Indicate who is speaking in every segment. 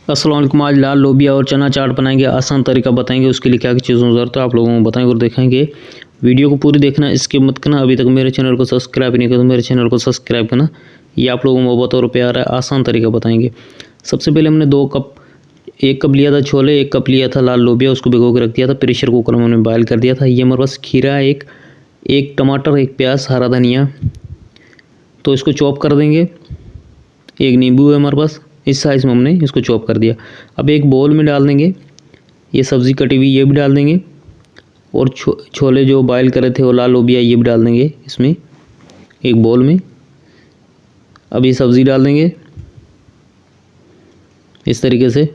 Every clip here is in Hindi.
Speaker 1: अस्सलाम वालेकुम। आज लाल लोबिया और चना चाट बनाएंगे। आसान तरीका बताएंगे, उसके लिए क्या क्या चीज़ों की ज़रूरत है आप लोगों को बताएंगे और देखेंगे। वीडियो को पूरी देखना, इसके मत करना। अभी तक मेरे चैनल को सब्सक्राइब नहीं किया तो मेरे चैनल को सब्सक्राइब करना। ये आप लोगों को मोहब्बत और प्यार है। आसान तरीका बताएंगे। सबसे पहले हमने 1 कप लिया था छोले, 1 कप लिया था लाल लोबिया, उसको भिगो के रख दिया था। प्रेशर कुकर में हमने बॉयल कर दिया था। ये हमारे पास खीरा है, एक टमाटर, 1 प्याज, हरा धनिया, तो इसको चॉप कर देंगे। 1 नींबू है हमारे पास, इस साइज़ में हमने इसको चॉप कर दिया। अब एक बोल में डाल देंगे ये सब्ज़ी कटी हुई, ये भी डाल देंगे। और छोले जो बॉयल करे थे वो लाल लोबिया, ये भी डाल देंगे इसमें एक बोल में। अब ये सब्ज़ी डाल देंगे इस तरीके से।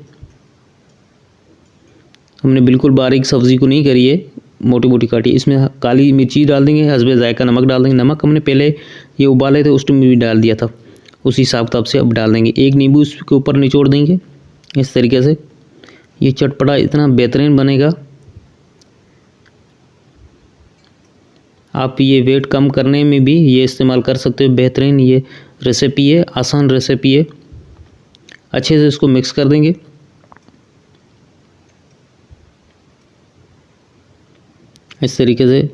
Speaker 1: हमने बिल्कुल बारीक सब्ज़ी को नहीं करी है, मोटी मोटी काटी। इसमें काली मिर्ची डाल देंगे, हस्बे जायका नमक डाल देंगे। नमक हमने पहले ये उबाले थे उस टाइम में भी डाल दिया था, उसी हिसाब किताब से अब डाल देंगे। 1 नींबू इसके ऊपर निचोड़ देंगे इस तरीके से। ये चटपटा इतना बेहतरीन बनेगा। आप ये वेट कम करने में भी ये इस्तेमाल कर सकते हो। बेहतरीन ये रेसिपी है, आसान रेसिपी है। अच्छे से इसको मिक्स कर देंगे। इस तरीके से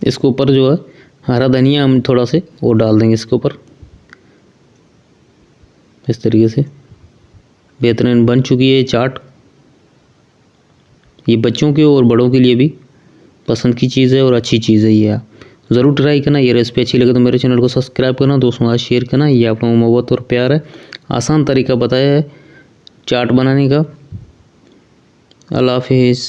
Speaker 1: इसके ऊपर जो है हरा धनिया हम थोड़ा से वो डाल देंगे इसके ऊपर। इस तरीके से बेहतरीन बन चुकी है चाट। ये बच्चों के और बड़ों के लिए भी पसंद की चीज़ है और अच्छी चीज़ है। ये ज़रूर ट्राई करना। ये रेसिपी अच्छी लगे तो मेरे चैनल को सब्सक्राइब करना, दोस्तों के साथ शेयर करना। ये आप लोगों को मोहब्बत और प्यार है। आसान तरीका बताया है चाट बनाने का। अल्लाह हाफिज़।